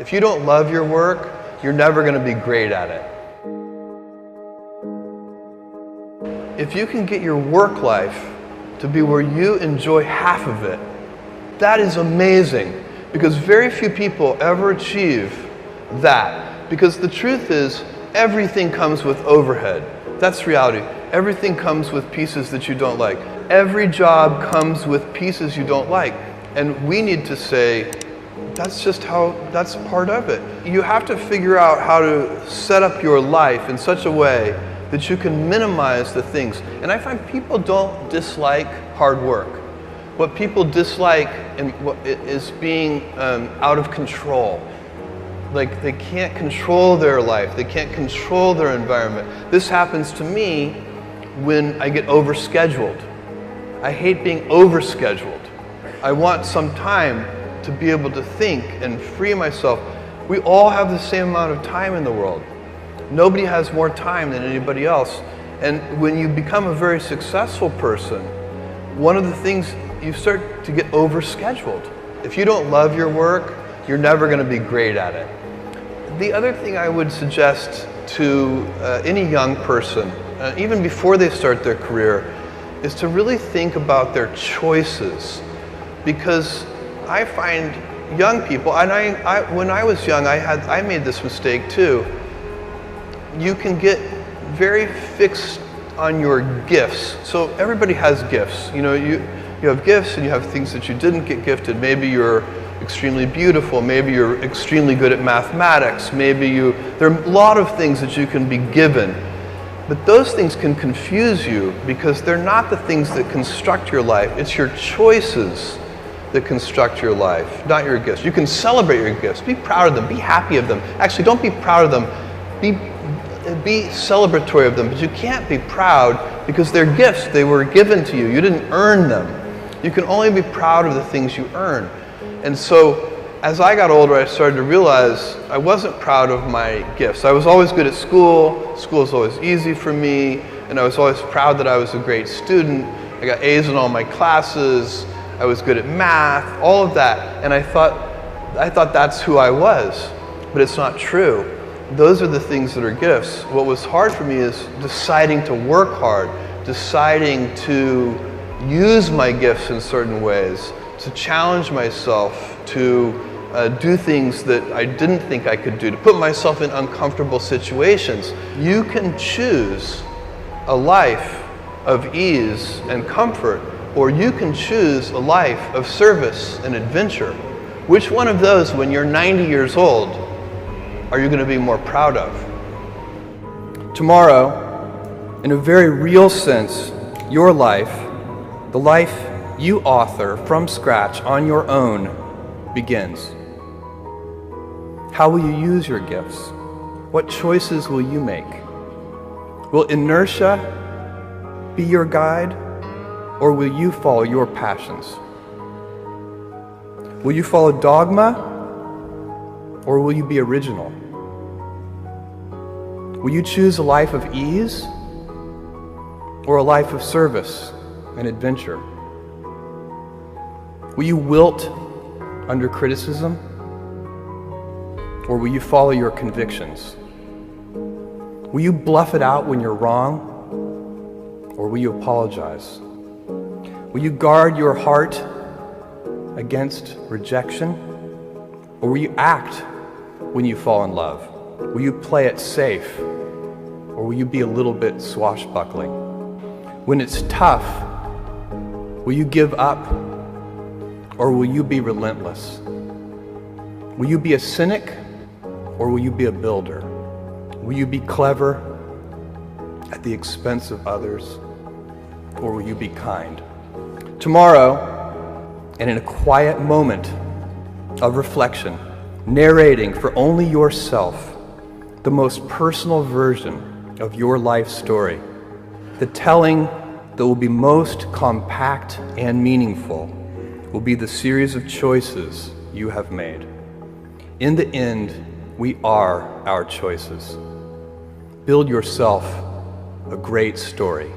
If you don't love your work, you're never going to be great at it. If you can get your work life to be where you enjoy half of it, that is amazing, because very few people ever achieve that. Because the truth is, everything comes with overhead. That's reality. Everything comes with pieces that you don't like. Every job comes with pieces you don't like. And we need to say, that's part of it. You have to figure out how to set up your life in such a way that you can minimize the things. And I find people don't dislike hard work. What people dislike is being out of control. Like, they can't control their life. They can't control their environment. This happens to me when I get overscheduled. I hate being overscheduled. I want some time to be able to think and free myself. We all have the same amount of time in the world. Nobody has more time than anybody else. And when you become a very successful person, one of the things, you start to get overscheduled. If you don't love your work, you're never going to be great at it. The other thing I would suggest to any young person, even before they start their career, is to really think about their choices. Because I find young people, and when I was young, I made this mistake too. You can get very fixed on your gifts. So everybody has gifts. You know, you have gifts and you have things that you didn't get gifted. Maybe you're extremely beautiful. Maybe you're extremely good at mathematics. There are a lot of things that you can be given. But those things can confuse you because they're not the things that construct your life. It's your choices that construct your life, not your gifts. You can celebrate your gifts. Be proud of them. Be happy of them. Actually, don't be proud of them. Be celebratory of them, but you can't be proud because they're gifts. They were given to you. You didn't earn them. You can only be proud of the things you earn. And so, as I got older, I started to realize I wasn't proud of my gifts. I was always good at school. School was always easy for me, and I was always proud that I was a great student. I got A's in all my classes. I was good at math, all of that. And I thought that's who I was, but it's not true. Those are the things that are gifts. What was hard for me is deciding to work hard, deciding to use my gifts in certain ways, to challenge myself, to do things that I didn't think I could do, to put myself in uncomfortable situations. You can choose a life of ease and comfort, or you can choose a life of service and adventure. Which one of those, when you're 90 years old, are you going to be more proud of? Tomorrow, in a very real sense, your life, the life you author from scratch on your own, begins. How will you use your gifts? What choices will you make? Will inertia be your guide, or will you follow your passions? Will you follow dogma, or will you be original? Will you choose a life of ease, or a life of service and adventure? Will you wilt under criticism, or will you follow your convictions? Will you bluff it out when you're wrong, or will you apologize? Will you guard your heart against rejection, or will you act when you fall in love? Will you play it safe, or will you be a little bit swashbuckling? When it's tough, will you give up, or will you be relentless? Will you be a cynic, or will you be a builder? Will you be clever at the expense of others, or will you be kind? Tomorrow, and in a quiet moment of reflection, narrating for only yourself the most personal version of your life story, the telling that will be most compact and meaningful will be the series of choices you have made. In the end, we are our choices. Build yourself a great story.